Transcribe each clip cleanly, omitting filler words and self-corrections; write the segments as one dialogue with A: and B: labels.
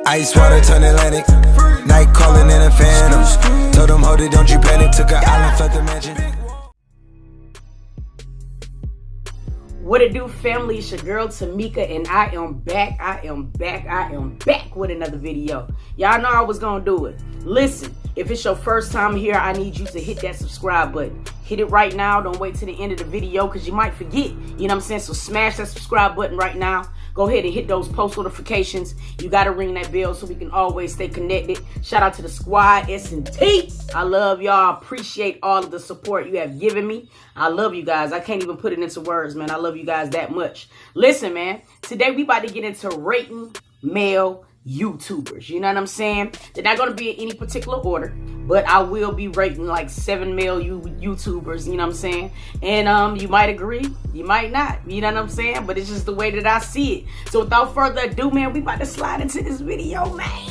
A: Ice water turn Atlantic. Night calling in a phantom. Told them, hold it, don't you panic. Took an island, left the mansion.
B: What it do, family? It's your girl Tamika, and I am back. I am back with another video. Y'all know I was gonna do it. Listen, if it's your first time here, I need you to hit that subscribe button. Hit it right now. Don't wait till the end of the video because you might forget. You know what I'm saying? So smash that subscribe button right now. Go ahead and hit those post notifications. You got to ring that bell so we can always stay connected. Shout out to the squad, S&T. I love y'all. Appreciate all of the support you have given me. I love you guys. I can't even put it into words, man. I love you guys that much. Listen, man. Today we about to get into rating male YouTubers. You know what I'm saying? They're not going to be in any particular order, but I will be rating like 7 male YouTubers, you know what I'm saying? And you might agree, you might not, you know what I'm saying? But it's just the way that I see it. So without further ado, man, we about to slide into this video, man.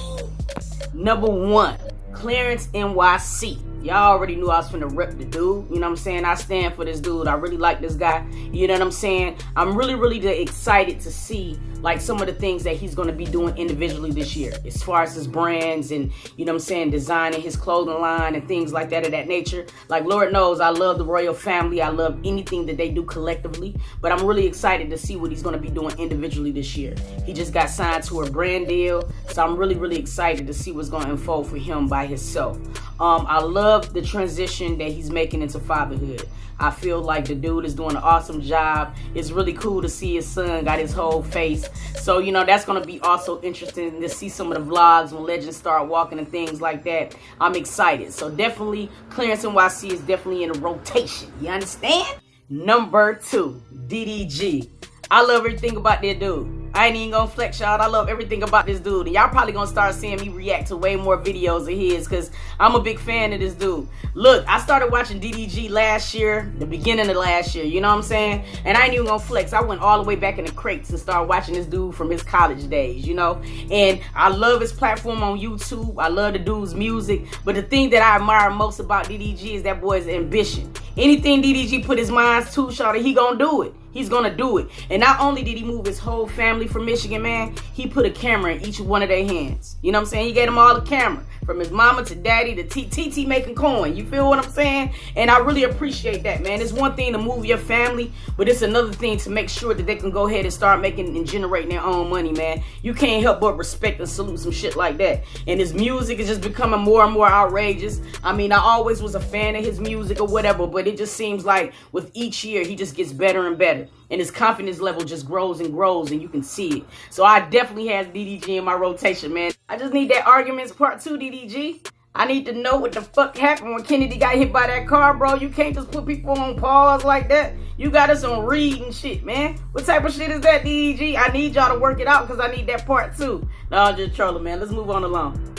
B: Number 1, Clarence NYC. Y'all already knew I was finna rep the dude. You know what I'm saying? I stand for this dude. I really like this guy. You know what I'm saying? I'm really excited to see like some of the things that he's going to be doing individually this year. As far as his brands and, you know what I'm saying, designing his clothing line and things like that of that nature. Like, Lord knows, I love the royal family. I love anything that they do collectively. But I'm really excited to see what he's going to be doing individually this year. He just got signed to a brand deal. So I'm really excited to see what's going to unfold for him by himself. I love the transition that he's making into fatherhood. I feel like the dude is doing an awesome job. It's really cool to see his son got his whole face. So, you know, that's going to be also interesting to see some of the vlogs when legends start walking and things like that. I'm excited. So definitely Clarence NYC is definitely in a rotation. You understand? Number 2, DDG. I love everything about that dude. I ain't even gonna flex, y'all. I love everything about this dude. And y'all probably gonna start seeing me react to way more videos of his because I'm a big fan of this dude. Look, I started watching DDG last year, the beginning of last year, you know what I'm saying? And I ain't even gonna flex. I went all the way back in the crates and started watching this dude from his college days, you know? And I love his platform on YouTube. I love the dude's music. But the thing that I admire most about DDG is that boy's ambition. Anything DDG put his mind to, shawty, he gonna do it. He's gonna do it. And not only did he move his whole family from Michigan, man, he put a camera in each one of their hands. You know what I'm saying? He gave them all a camera. From his mama to daddy to TT making coin. You feel what I'm saying? And I really appreciate that, man. It's one thing to move your family, but it's another thing to make sure that they can go ahead and start making and generating their own money, man. You can't help but respect and salute some shit like that. And his music is just becoming more and more outrageous. I mean, I always was a fan of his music or whatever, but it just seems like with each year, he just gets better and better. And his confidence level just grows and grows, and you can see it. So I definitely have DDG in my rotation, man. I just need that Arguments Part 2, DDG. I need to know what the fuck happened when Kennedy got hit by that car, bro. You can't just put people on pause like that. You got us on read and shit, man. What type of shit is that, DDG? I need y'all to work it out because I need that Part 2. No, I'm just trolling, man. Let's move on along.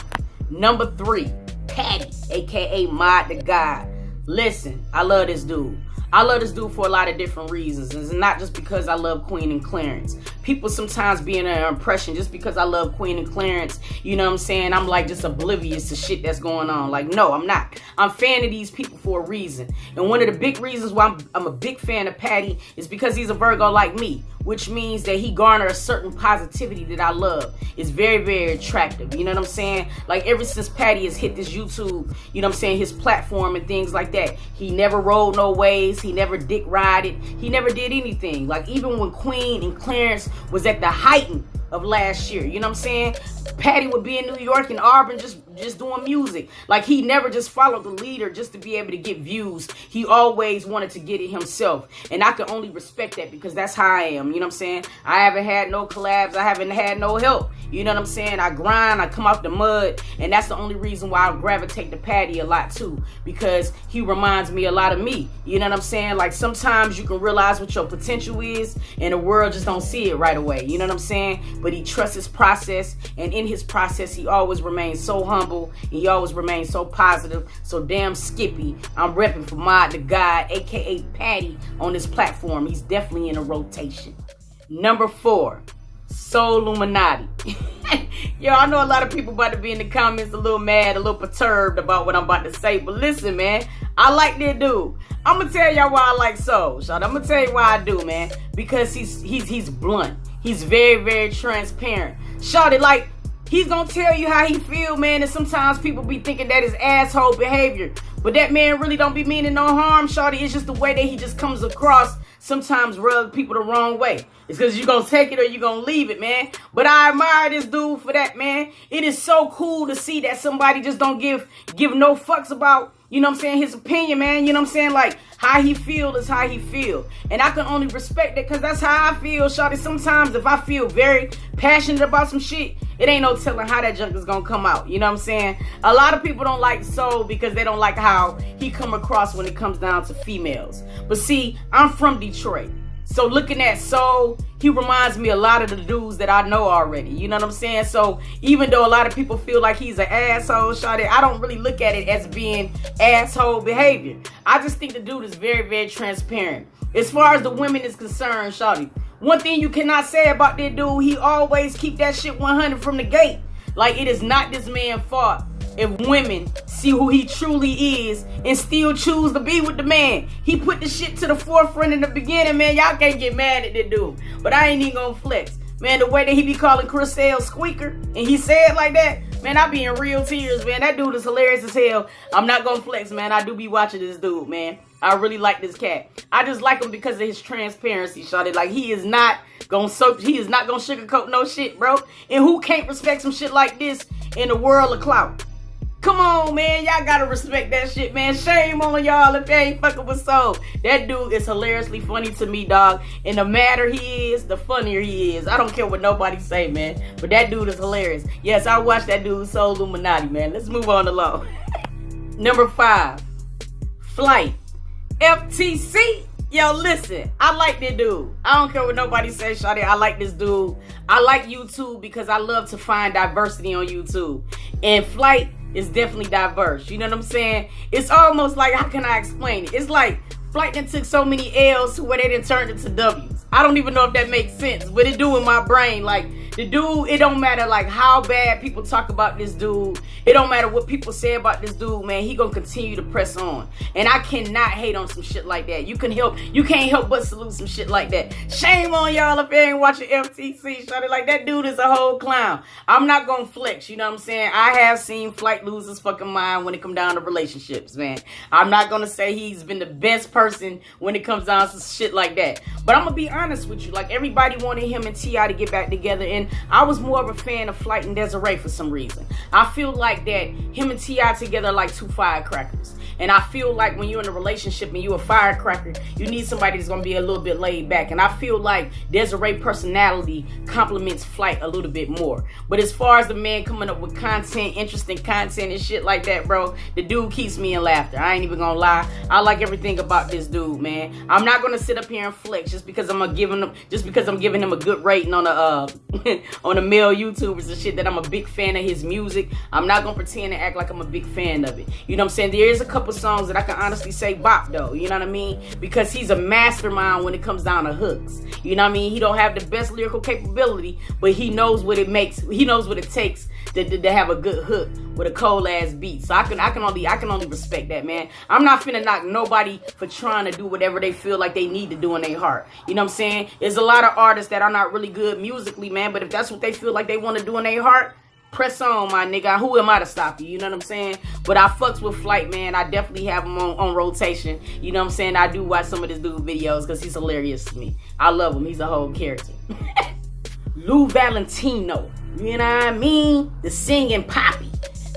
B: Number 3, Patti, a.k.a. Mod the God. Listen, I love this dude. I love this dude for a lot of different reasons. It's not just because I love Queen and Clarence. People sometimes be in an impression just because I love Queen and Clarence, you know what I'm saying, I'm like just oblivious to shit that's going on. Like, no, I'm not. I'm a fan of these people for a reason. And one of the big reasons why I'm a big fan of Patti is because he's a Virgo like me, which means that he garnered a certain positivity that I love. It's very attractive, you know what I'm saying? Like, ever since Patti has hit this YouTube, you know what I'm saying, his platform and things like that, he never rode no waves, he never dick rided, he never did anything. Like, even when Queen and Clarence was at the height of last year, you know what I'm saying, Patti would be in New York and Auburn just doing music. Like, he never just followed the leader just to be able to get views. He always wanted to get it himself. And I can only respect that because that's how I am. You know what I'm saying? I haven't had no collabs. I haven't had no help. You know what I'm saying? I grind. I come out the mud. And that's the only reason why I gravitate to Patti a lot too. Because he reminds me a lot of me. You know what I'm saying? Like, sometimes you can realize what your potential is and the world just don't see it right away. You know what I'm saying? But he trusts his process. And in his process, he always remains so humble, and he always remains so positive. So damn Skippy, I'm repping for Mod the God, aka Patti, on this platform. He's definitely in a rotation. Number 4, Solluminati. Yo, I know a lot of people about to be in the comments a little mad, a little perturbed about what I'm about to say, but listen, man, I like that dude. I'm gonna tell y'all why I like Soul, Sean. I'm gonna tell you why I do, man. Because he's blunt. He's very transparent. Shawty, like, he's gonna tell you how he feel, man. And sometimes people be thinking that is asshole behavior, but that man really don't be meaning no harm, shawty. It's just the way that he just comes across. Sometimes rub people the wrong way. It's because you're going to take it or you're going to leave it, man. But I admire this dude for that, man. It is so cool to see that somebody just don't give no fucks about, you know what I'm saying, his opinion, man. You know what I'm saying? Like, how he feel is how he feel. And I can only respect that because that's how I feel, shawty. Sometimes if I feel very passionate about some shit, it ain't no telling how that junk is going to come out. You know what I'm saying? A lot of people don't like Soul because they don't like how he come across when it comes down to females. But see, I'm from Detroit. So looking at Soul, he reminds me a lot of the dudes that I know already. You know what I'm saying? So even though a lot of people feel like he's an asshole, shawty, I don't really look at it as being asshole behavior. I just think the dude is very, very transparent. As far as the women is concerned, shawty, one thing you cannot say about that dude, he always keep that shit 100 from the gate. Like, it is not this man's fault if women see who he truly is and still choose to be with the man. He put the shit to the forefront in the beginning, man. Y'all can't get mad at that dude. But I ain't even gonna flex. Man, the way that he be calling Chris Sale Squeaker, and he said it like that, man, I be in real tears, man. That dude is hilarious as hell. I'm not gonna flex, man. I do be watching this dude, man. I really like this cat. I just like him because of his transparency, shawty. Like, he is not gonna sugarcoat no shit, bro. And who can't respect some shit like this in the world of clout? Come on, man. Y'all gotta respect that shit, man. Shame on y'all if they ain't fucking with Soul. That dude is hilariously funny to me, dog. And the madder he is, the funnier he is. I don't care what nobody say, man. But that dude is hilarious. Yes, I watched that dude, Solluminati, man. Let's move on along. Number 5, Flight. FTC. Yo, listen, I like this dude. I don't care what nobody says, shawty. I like this dude. I like YouTube because I love to find diversity on YouTube. And Flight is definitely diverse. You know what I'm saying? It's almost like, how can I explain it? It's like Flight done took so many L's to where they done turned into W's. I don't even know if that makes sense, but it do in my brain. Like, the dude, it don't matter like how bad people talk about this dude. It don't matter what people say about this dude, man. He gonna continue to press on. And I cannot hate on some shit like that. You can't help but salute some shit like that. Shame on y'all if you ain't watching FTC, shawty. Like, that dude is a whole clown. I'm not gonna flex, you know what I'm saying? I have seen Flight lose his fucking mind when it come down to relationships, man. I'm not gonna say he's been the best person when it comes down to shit like that. But I'm gonna be honest with you. Like, everybody wanted him and T.I. to get back together, and I was more of a fan of Flight and Desiree for some reason. I feel like that him and T.I. together are like two firecrackers. And I feel like when you're in a relationship and you're a firecracker, you need somebody that's going to be a little bit laid back. And I feel like Desiree personality complements Flight a little bit more. But as far as the man coming up with content, interesting content and shit like that, bro, the dude keeps me in laughter. I ain't even going to lie. I like everything about this dude, man. I'm not going to sit up here and flex just because I'm giving him a good rating on the on the male YouTubers and shit, that I'm a big fan of his music. I'm not going to pretend to act like I'm a big fan of it. You know what I'm saying? There is a couple songs that I can honestly say bop though, you know what I mean? Because he's a mastermind when it comes down to hooks. You know what I mean? He don't have the best lyrical capability, but he knows what it makes. He knows what it takes to have a good hook with a cold ass beat. So I can only respect that, man. I'm not finna knock nobody for trying to do whatever they feel like they need to do in their heart. You know what I'm saying? There's a lot of artists that are not really good musically, man, but if that's what they feel like they want to do in their heart, press on, my nigga. Who am I to stop you? You know what I'm saying? But I fucks with Flight, man. I definitely have him on rotation. You know what I'm saying? I do watch some of this dude videos because he's hilarious to me. I love him. He's a whole character. Lou Valentino. You know what I mean? The singing Patti.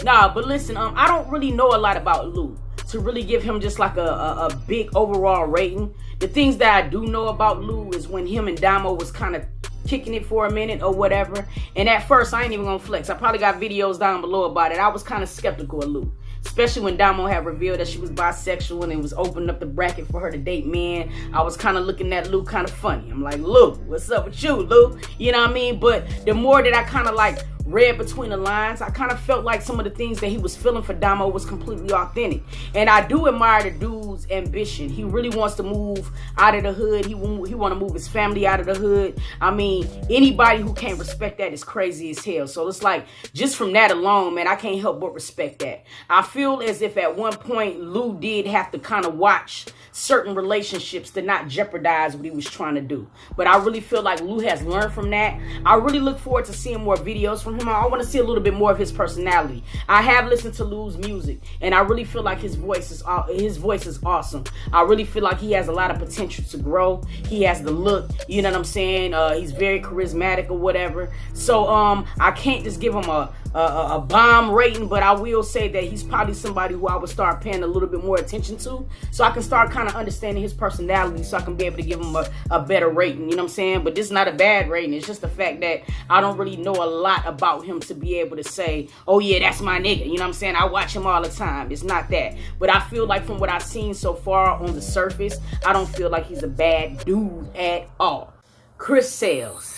B: Nah, but listen, I don't really know a lot about Lou to really give him just like a big overall rating. The things that I do know about Lou is when him and Damo was kind of kicking it for a minute or whatever. And at first, I ain't even gonna flex. I probably got videos down below about it. I was kind of skeptical of Lou, especially when Damo had revealed that she was bisexual and was opening up the bracket for her to date men. I was kind of looking at Lou kind of funny. I'm like, Lou, what's up with you, Lou? You know what I mean? But the more that I kind of like read between the lines, I kind of felt like some of the things that he was feeling for Damo was completely authentic. And I do admire the dude's ambition. He really wants to move out of the hood. He want to move his family out of the hood. I mean, anybody who can't respect that is crazy as hell. So it's like, just from that alone, man, I can't help but respect that. I feel as if at one point Lou did have to kind of watch certain relationships to not jeopardize what he was trying to do. But I really feel like Lou has learned from that. I really look forward to seeing more videos from from him. I want to see a little bit more of his personality. I have listened to Lou's music, and I really feel like his voice is awesome. I really feel like he has a lot of potential to grow. He has the look, you know what I'm saying? He's very charismatic or whatever. So I can't just give him a bomb rating, but I will say that he's probably somebody who I would start paying a little bit more attention to, so I can start kind of understanding his personality, so I can be able to give him a better rating, you know what I'm saying? But this is not a bad rating. It's just the fact that I don't really know a lot about him to be able to say, oh yeah, that's my nigga, you know what I'm saying? I watch him all the time. It's not that. But I feel like from what I've seen so far on the surface, I don't feel like he's a bad dude at all. Chris Sails.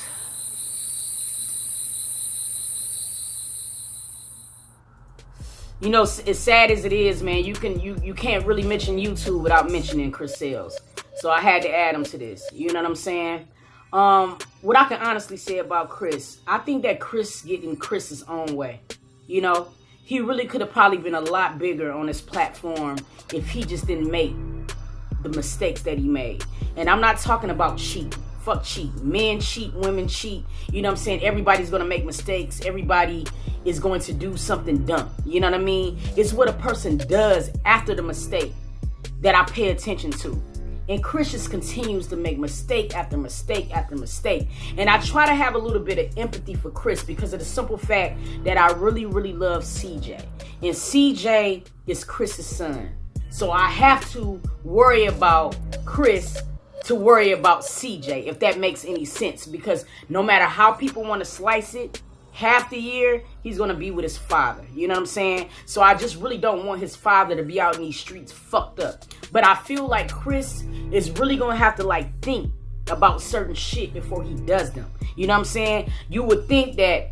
B: You know, as sad as it is, man, you can't really mention YouTube without mentioning Chris Sails. So I had to add him to this. You know what I'm saying? What I can honestly say about Chris, I think that Chris getting Chris's own way. You know, he really could have probably been a lot bigger on his platform if he just didn't make the mistakes that he made. And I'm not talking about cheating. Fuck cheat. Men cheat, women cheat. You know what I'm saying? Everybody's going to make mistakes. Everybody is going to do something dumb. You know what I mean? It's what a person does after the mistake that I pay attention to. And Chris just continues to make mistake after mistake after mistake. And I try to have a little bit of empathy for Chris because of the simple fact that I really, really love CJ. And CJ is Chris's son. So I have to worry about Chris to worry about CJ, if that makes any sense. Because no matter how people want to slice it, half the year, he's going to be with his father. You know what I'm saying? So I just really don't want his father to be out in these streets fucked up. But I feel like Chris is really going to have to, like, think about certain shit before he does them. You know what I'm saying? You would think that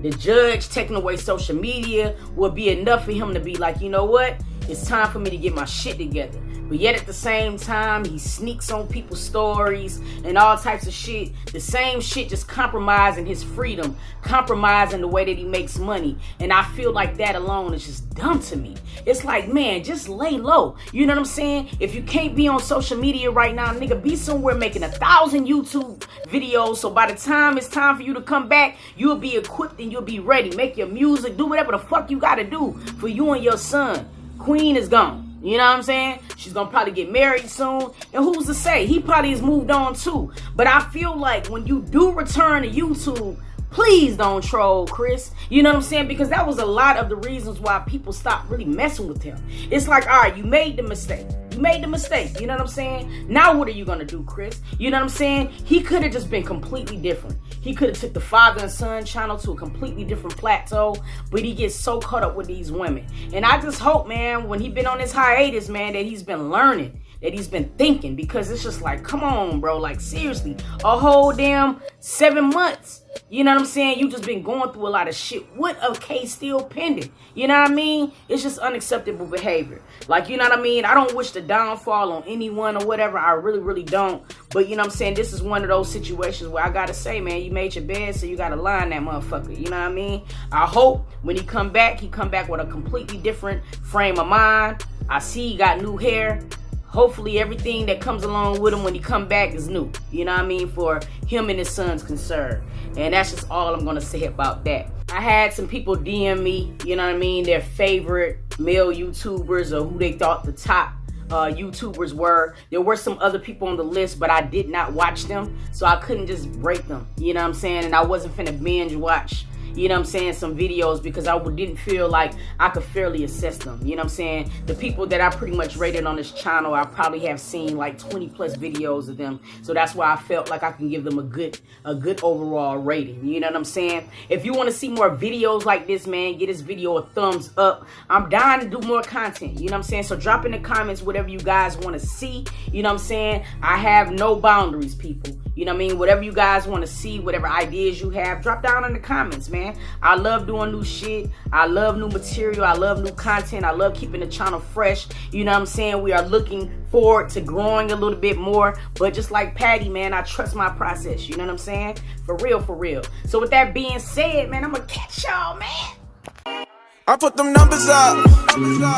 B: the judge taking away social media would be enough for him to be like, you know what? It's time for me to get my shit together. But yet at the same time, he sneaks on people's stories and all types of shit. The same shit, just compromising his freedom, compromising the way that he makes money. And I feel like that alone is just dumb to me. It's like, man, just lay low. You know what I'm saying? If you can't be on social media right now, nigga, be somewhere making 1,000 YouTube videos. So by the time it's time for you to come back, you'll be equipped and you'll be ready. Make your music, do whatever the fuck you gotta do for you and your son. Queen is gone. You know what I'm saying? She's gonna probably get married soon. And who's to say? He probably has moved on too. But I feel like when you do return to YouTube, please don't troll Chris. You know what I'm saying? Because that was a lot of the reasons why people stopped really messing with him. It's like, all right, you made the mistake. You made the mistake. You know what I'm saying? Now what are you gonna do, Chris? You know what I'm saying? He could have just been completely different. He could have took the father and son channel to a completely different plateau, but he gets so caught up with these women. And I just hope, man, when he been on this hiatus, man, that he's been learning, that he's been thinking, because it's just like, come on, bro, like seriously, a whole damn 7 months. You know what I'm saying? You just been going through a lot of shit with a case still pending. You know what I mean? It's just unacceptable behavior. Like, you know what I mean? I don't wish the downfall on anyone or whatever. I really, really don't. But, you know what I'm saying? This is one of those situations where I got to say, man, you made your bed, so you got to line that motherfucker. You know what I mean? I hope when he come back with a completely different frame of mind. I see he got new hair. Hopefully everything that comes along with him when he come back is new. You know what I mean? For him and his son's concerned. And that's just all I'm going to say about that. I had some people DM me, you know what I mean, their favorite male YouTubers or who they thought the top YouTubers were. There were some other people on the list, but I did not watch them. So I couldn't just rate them. You know what I'm saying? And I wasn't finna binge watch, you know what I'm saying, some videos because I didn't feel like I could fairly assess them. You know what I'm saying? The people that I pretty much rated on this channel, I probably have seen like 20 plus videos of them. So that's why I felt like I can give them a good overall rating. You know what I'm saying? If you want to see more videos like this, man, get this video a thumbs up. I'm dying to do more content. You know what I'm saying? So drop in the comments whatever you guys want to see. You know what I'm saying? I have no boundaries, people. You know what I mean? Whatever you guys want to see, whatever ideas you have, drop down in the comments, man. I love doing new shit. I love new material. I love new content. I love keeping the channel fresh. You know what I'm saying? We are looking forward to growing a little bit more. But just like Patti, man, I trust my process. You know what I'm saying? For real, for real. So with that being said, man, I'm going to catch y'all, man.
A: I put them numbers up,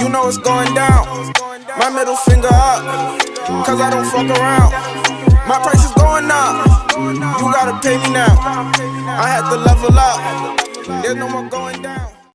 A: you know it's going down. My middle finger up, cause I don't fuck around. My price is going up, you gotta pay me now. I had to level up, There's no more going down.